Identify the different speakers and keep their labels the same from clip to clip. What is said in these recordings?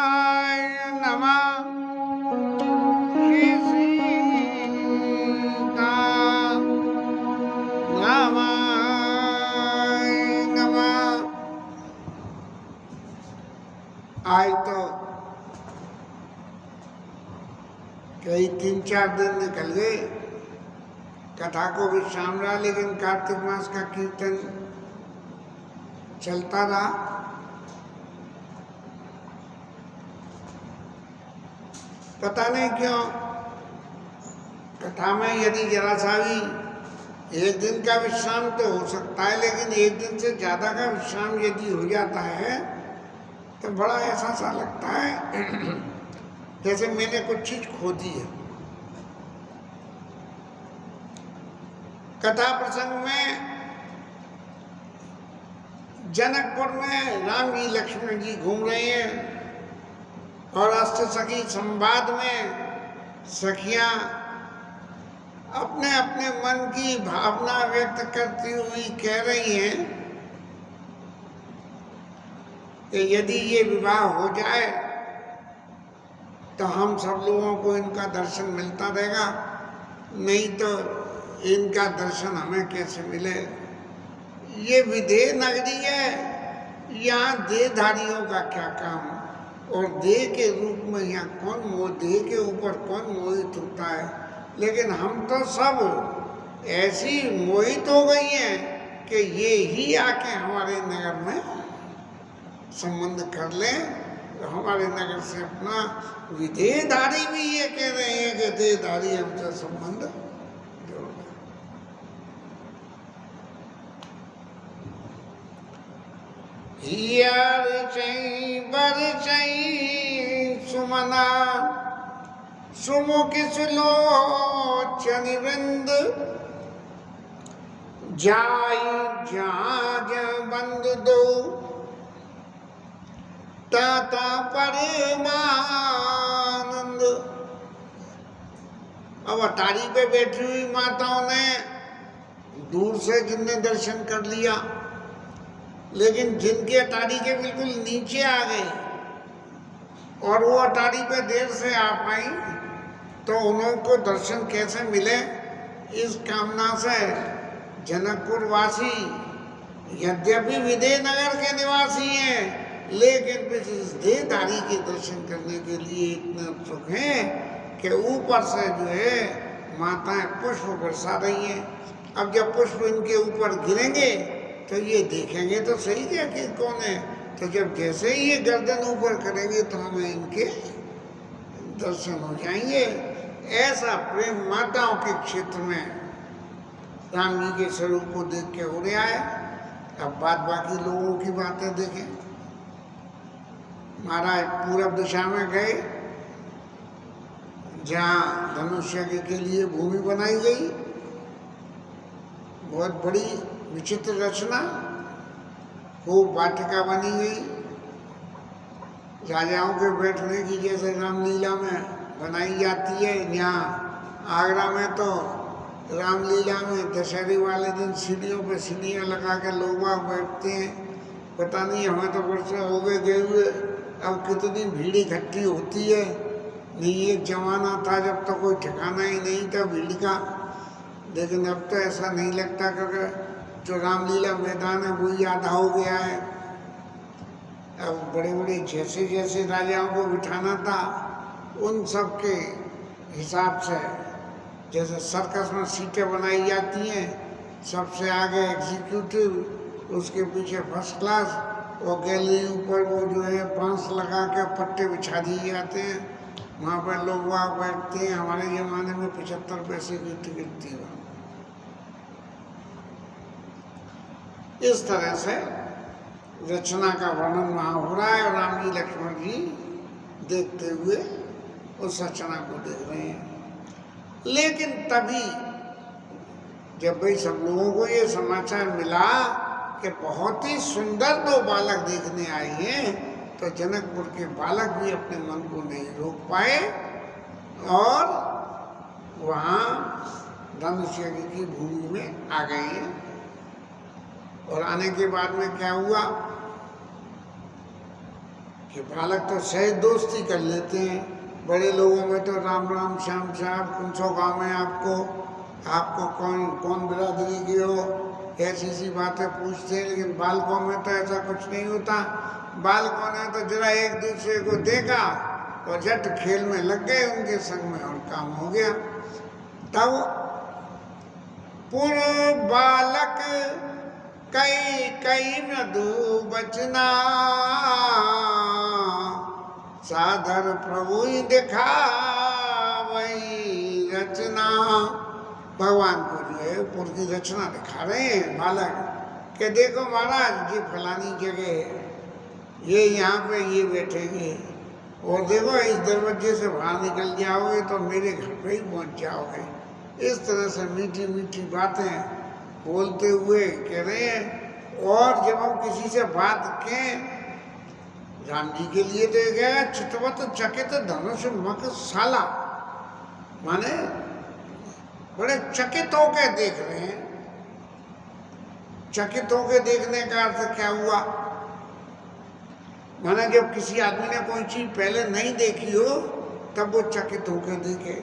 Speaker 1: सीताय नमः। श्री सीता रामाय नमः। आज तो कई 3-4 दिन निकल गए, कथा को विश्राम रहा, लेकिन कार्तिक मास का कीर्तन चलता रहा। पता नहीं क्यों कथा में यदि जरा सा भी एक दिन का विश्राम तो हो सकता है, लेकिन एक दिन से ज्यादा का विश्राम यदि हो जाता है तो बड़ा ऐसा सा लगता है जैसे मैंने कुछ चीज खो दी है। कथा प्रसंग में जनकपुर में राम जी लक्ष्मण जी घूम रहे हैं और अष्ट सखी संवाद में सखियां अपने अपने मन की भावना व्यक्त करती हुई कह रही हैं कि यदि ये विवाह हो जाए तो हम सब लोगों को इनका दर्शन मिलता रहेगा, नहीं तो इनका दर्शन हमें कैसे मिले। ये विदेह नगरी है, यहाँ देहधारियों का क्या काम, और देह के रूप में यहाँ कौन देह के ऊपर कौन मोहित होता है। लेकिन हम तो सब ऐसी मोहित हो गई हैं कि ये ही आके हमारे नगर में संबंध कर लें, तो हमारे नगर से अपना विदेहधारी भी ये कह रहे हैं कि देहधारी हमसे संबंध जोड़ लें। हियर चई बर चई सुमना सुमुख सुलोचन वृंद जाई जाज बंद दो ताता परमानंद। अब अटारी पे बैठी हुई माताओं ने दूर से जिनने दर्शन कर लिया, लेकिन जिनके अटारी के बिल्कुल नीचे आ गए और वो अटारी पे देर से आ पाई, तो उनको दर्शन कैसे मिले, इस कामना से जनकपुर वासी यद्यपि विदेहनगर के निवासी हैं, लेकिन फिर इस देहधारी के दर्शन करने के लिए इतने उत्सुक हैं कि ऊपर से जो है माताएं पुष्प बरसा रही हैं। अब जब पुष्प इनके ऊपर गिरेंगे तो ये देखेंगे तो सही है कि कौन है, तो जब जैसे ही ये गर्दन ऊपर करेंगे तो हमें इनके दर्शन हो जाएंगे। ऐसा प्रेम माताओं के क्षेत्र में राम जी के स्वरूप को देख के हो रहा है। अब बाकी लोगों की बातें देखें। महाराज पूरब दिशा में गए, जहाँ धनुष्य के लिए भूमि बनाई गई, बहुत बड़ी विचित्र रचना, खूब वाटिका बनी गई, राजाओं के बैठने की जैसे रामलीला में बनाई जाती है। यहाँ आगरा में तो रामलीला में दशहरे वाले दिन सीढ़ियों पे सीढ़ियाँ लगा के लोग वहाँ बैठते हैं। पता नहीं, हमें तो वर्ष हो गए गए हुए, अब कितनी भीड़ इकट्ठी होती है। नहीं, एक जमाना था जब तो कोई ठिकाना ही नहीं था भीड़ का, लेकिन अब तो ऐसा नहीं लगता, क्योंकि जो रामलीला मैदान है वही आधा हो गया है। अब बड़े बड़े जैसे जैसे राजाओं को बिठाना था उन सब के हिसाब से, जैसे सर्कस में सीटें बनाई जाती हैं, सबसे आगे एग्जीक्यूटिव, उसके पीछे फर्स्ट क्लास, और गैलरी ऊपर वो जो है बांस लगा के पट्टे बिछा दिए जाते हैं, वहाँ पर लोग वहाँ बैठते हैं। हमारे ज़माने में 75 पैसे की टिकट थी। इस तरह से रचना का वर्णन वहाँ हो रहा है और राम जी लक्ष्मण जी देखते हुए उस रचना को देख रहे हैं। लेकिन तभी जब भाई सब लोगों को ये समाचार मिला कि बहुत ही सुंदर 2 बालक देखने आए हैं, तो जनकपुर के बालक भी अपने मन को नहीं रोक पाए और वहाँ धनुष्य की भूमि में आ गए हैं। और आने के बाद में क्या हुआ, कि बालक तो सहज दोस्ती कर लेते हैं, बड़े लोगों में तो राम राम श्याम श्याम कौन सौ गाँव में आपको कौन कौन बिरादरी की हो, ऐसी सी बातें पूछते हैं। लेकिन बालकों में तो ऐसा कुछ नहीं होता। बालकों ने तो जरा एक दूसरे को देखा और झट खेल में लग गए उनके संग में और काम हो गया। तब पूर्व बालक कई कई मृदु बचना, साधर प्रभु ही दिखा वही रचना। भगवान को जो है पूर्व की रचना दिखा रहे हैं बालक कि देखो महाराज ये फलानी जगह है, ये यहाँ पे ये बैठेंगे, और देखो इस दरवाजे से बाहर निकल जाओगे तो मेरे घर पे ही पहुँच जाओगे। इस तरह से मीठी मीठी बातें बोलते हुए कह रहे हैं। और जब हम किसी से बात कहें, राम जी के लिए तो गया चितवत चकित धनुष मक साला, माने बड़े चकित होके देख रहे हैं। चकित होके देखने का अर्थ क्या हुआ? माना जब किसी आदमी ने कोई चीज पहले नहीं देखी हो तब वो चकित होकर देखे।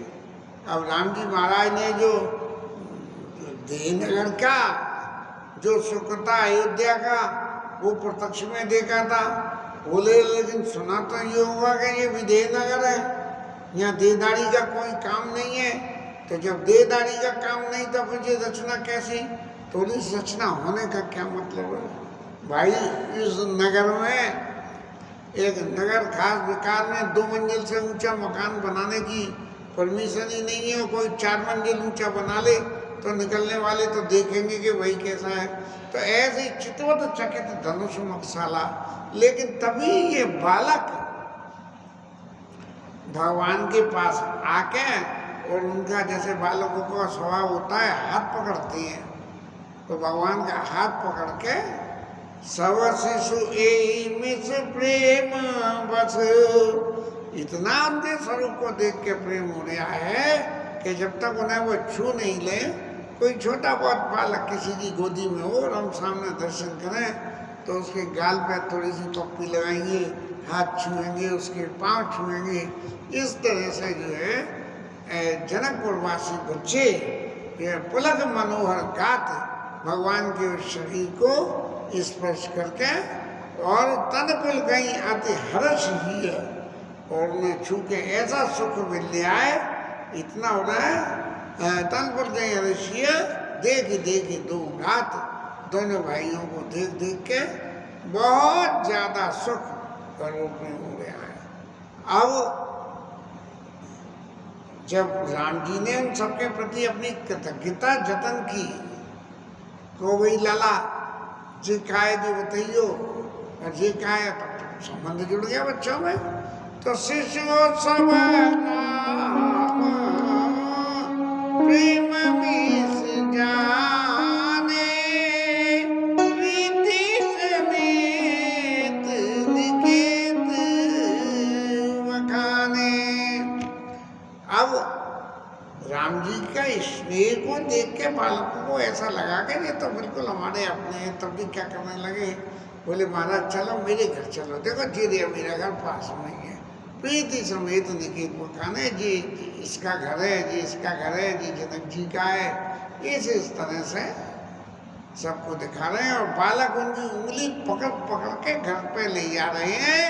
Speaker 1: अब राम जी महाराज ने जो देहनगर का जो सुख था अयोध्या का वो प्रत्यक्ष में देखा था। बोले लेकिन सुना तो ये होगा कि ये विदेहनगर है, यहाँ देहदारी का कोई काम नहीं है। तो जब देहदारी का काम नहीं तो मुझे रचना कैसी? तो इस रचना होने का क्या मतलब है भाई? इस नगर में एक नगर खास विकार में 2 मंजिल से ऊंचा मकान बनाने की परमिशन ही नहीं है। कोई 4 मंजिल ऊंचा बना ले तो निकलने वाले तो देखेंगे कि वही कैसा है। तो ऐसे ही चितवत चकित धनुष मकसाला। लेकिन तभी ये बालक भगवान के पास आके, और उनका जैसे बालकों का स्वभाव होता है हाथ पकड़ते हैं, तो भगवान का हाथ पकड़ के सब शिशु मिस प्रेम बस, इतना उनके स्वरूप को देख के प्रेम हो रहा है कि जब तक उन्हें वो छू नहीं ले, कोई छोटा बहुत बालक किसी की गोदी में हो और हम सामने दर्शन करें तो उसके गाल पे थोड़ी सी पप्पी लगाएंगे, हाथ छुएंगे, उसके पांव छुएंगे। इस तरह से जो है जनकपुरवासी बच्चे पुलक मनोहर गात भगवान के उस शरीर को स्पर्श करके और तन पुल कहीं आते हर्ष ही है, और उन्हें छू के ऐसा सुख मिल लिया है, इतना हो रहा है तन पुल कहीं हर्ष ही है। देख दो रात दोनों भाइयों को देख देख के बहुत ज्यादा सुख का रूप में हो गया है। अब जब राम जी ने उन सबके प्रति अपनी कृतज्ञता जतन की तो वही लाला जी खाए जी बताइयो, और जी खाए संबंध जुड़ गया बच्चों में। तो शिशु सब प्रेम मिस जाने, प्रीति समेत निकेत वखाने। अब राम जी का स्नेह को देख के बालकों को ऐसा लगा कि ये तो बिल्कुल हमारे अपने हैं। तब भी क्या करने लगे, बोले महाराज चलो मेरे घर चलो, देखो जी मेरा घर पास में ही है, प्रीति समेत निकेत मकाने, जी इसका घर है, जी इसका घर है, जी जनक जी का है। इस तरह से सबको दिखा रहे हैं, और बालक उनकी उंगली पकड़ पकड़ के घर पे ले जा रहे हैं।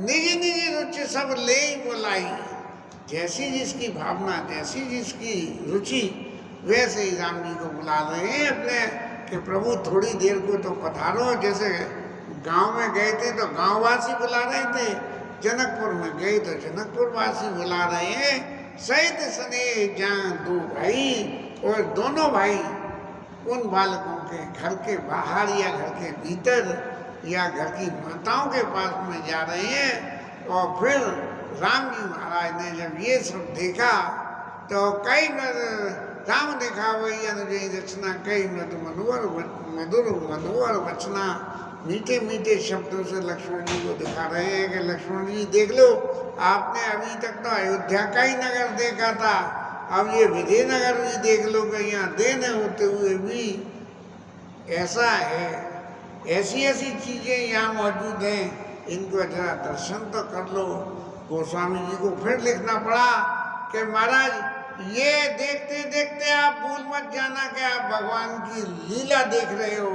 Speaker 1: निजी निजी रुचि सब ले ही बोलाई, जैसी जिसकी भावना, जैसी जिसकी रुचि, वैसे ही राम जी को बुला रहे हैं अपने कि प्रभु थोड़ी देर को तो पधारो। जैसे गांव में गए थे तो गांववासी बुला रहे थे, जनकपुर में गए तो जनकपुरवासी बुला रहे हैं। सहित स्नेह जहाँ 2 भाई, और दोनों भाई उन बालकों के घर के बाहर या घर के भीतर या घर की माताओं के पास में जा रहे हैं। और फिर राम जी महाराज ने जब ये सब देखा तो कई राम देखा वही अनुजयी रचना, कई मधुर मधुर वचना, मीठे मीठे शब्दों से लक्ष्मण जी को दिखा रहे हैं कि लक्ष्मण जी देख लो, आपने अभी तक तो अयोध्या का ही नगर देखा था, अब ये विजयनगर भी देख लो कि यहाँ देने होते हुए भी ऐसा है, ऐसी ऐसी चीजें यहाँ मौजूद हैं इनको जरा दर्शन तो कर लो। गोस्वामी जी को फिर लिखना पड़ा कि महाराज ये देखते देखते आप भूल मत जाना कि आप भगवान की लीला देख रहे हो,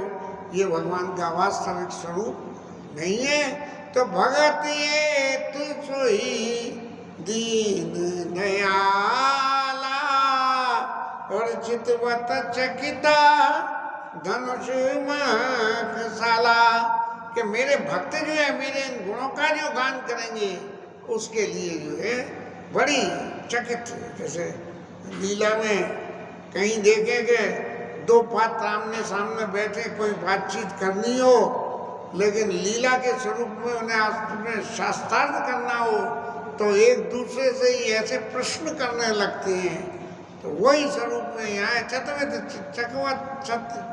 Speaker 1: ये भगवान का वास्तविक स्वरूप नहीं है। तो भगत ये तू सोई दीन दयाला और चितवत चकिता धनुष मखसाला, कि मेरे भक्त जो है मेरे इन गुणों का जो गान करेंगे उसके लिए जो है बड़ी चकित, जैसे लीला में कहीं देखेंगे दो पात्र आमने सामने बैठे कोई बातचीत करनी हो, लेकिन लीला के स्वरूप में उन्हें शास्त्रार्थ करना हो तो एक दूसरे से ही ऐसे प्रश्न करने लगते हैं। तो वही स्वरूप में यहाँ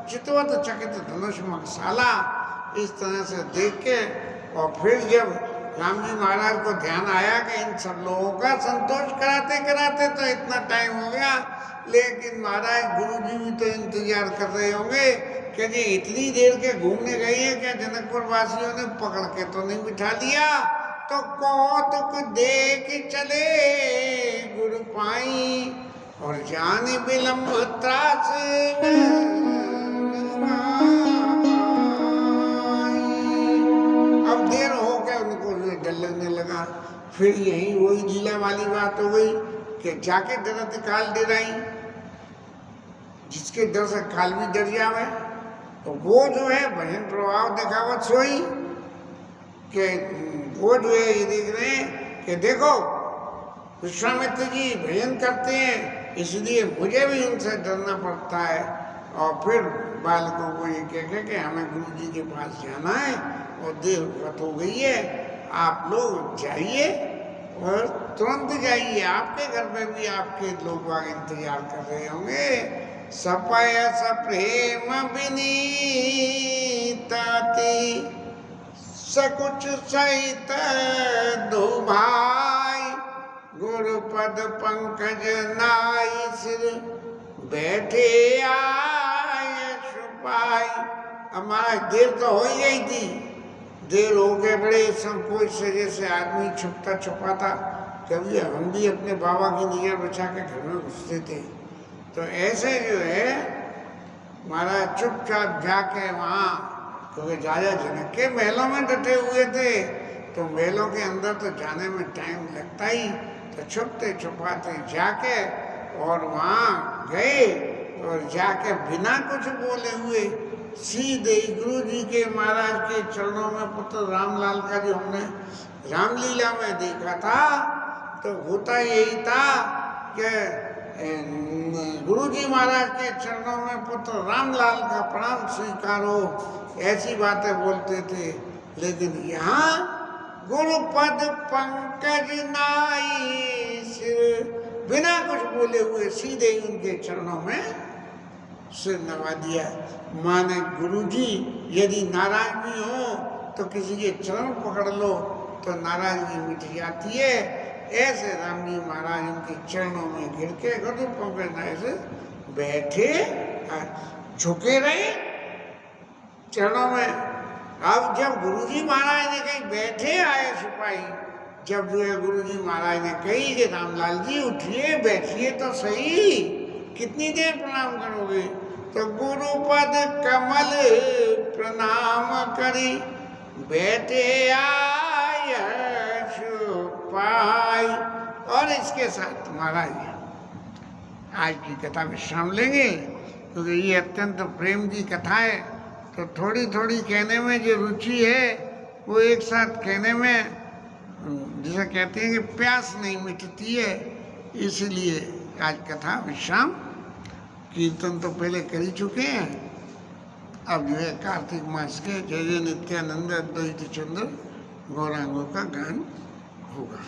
Speaker 1: चितवत चकित धनुष मखसाला, इस तरह से देख के और फिर जब राम जी महाराज को ध्यान आया कि इन सब लोगों का संतोष कराते कराते तो इतना टाइम हो गया, लेकिन महाराज गुरु जी भी तो इंतजार कर रहे होंगे कि जी इतनी देर के घूमने गए हैं, क्या जनकपुर वासियों ने पकड़ के तो नहीं बिठा लिया। तो कौतुक देख चले गुरु पाई और जाने विलम्ब त्रास अब देर हो गया, उनको डर लगने लगा। फिर यही वही लीला वाली बात हो गई कि जाके डरत काल डराई, जिसके डर से काल भी डर जावे। तो वो जो है भजन प्रभाव दिखावत सोई कि वो जो है ये देख रहे हैं कि देखो विश्वामित्र जी भजन करते हैं, इसलिए मुझे भी उनसे डरना पड़ता है। और फिर बालकों को ये कह के हमें गुरु जी के पास जाना है और देर रात हो गई है, आप लोग जाइए और तुरंत जाइए, आपके घर में भी आपके लोग आगे इंतजार कर रहे होंगे। सपय सप्रेम विनीताति सकुच सहित दो भाई, गुरुपद पंकज नाई सिर बैठे आए छुपाई। हमारा देर तो हो ही गई थी, देर हो गए, बड़े संकोच से जैसे आदमी छुपता छुपाता, कभी हम भी अपने बाबा की नजर बचा के घर में घुसते थे। तो ऐसे जो है महाराज चुपचाप जाके वहाँ, क्योंकि राजा जनक के महलों में डटे हुए थे तो महलों के अंदर तो जाने में टाइम लगता ही, तो छुपते छुपाते जाके और वहाँ गए और जाके बिना कुछ बोले हुए सीधे गुरु जी के महाराज के चरणों में पुत्र रामलाल का जो हमने रामलीला में देखा था, तो होता यही था कि गुरु जी महाराज के चरणों में पुत्र रामलाल का प्रणाम स्वीकारो, ऐसी बातें बोलते थे। लेकिन यहाँ गुरुपद पंकज नाई सिर, बिना कुछ बोले हुए सीधे ही उनके चरणों में सिर नवा दिया। माने गुरु जी यदि नाराज भी हो तो किसी के चरण पकड़ लो तो नाराजगी मिट जाती है। ऐसे राम जी महाराज उनके चरणों में गिर के गुरु पंकज नाई से बैठे, झुके रहे चरणों में। अब जब गुरुजी महाराज ने कहीं बैठे आए सिपाही, जब जो है गुरुजी महाराज ने कही कि रामलाल जी उठिए बैठिए तो सही, कितनी देर प्रणाम करोगे। तो गुरुपद कमल प्रणाम करी बैठे आय छुपाई। और इसके साथ महाराज आज की कथा विश्राम लेंगे, क्योंकि ये अत्यंत प्रेम की कथा है। तो थोड़ी थोड़ी कहने में जो रुचि है वो एक साथ कहने में, जिसे कहते हैं कि प्यास नहीं मिटती है, इसलिए आज कथा विश्राम। कीर्तन तो पहले कर ही चुके हैं, अब जो है कार्तिक मास के जय जय नित्यानंद अद्वैत चंद्र गौरांगों का गान होगा।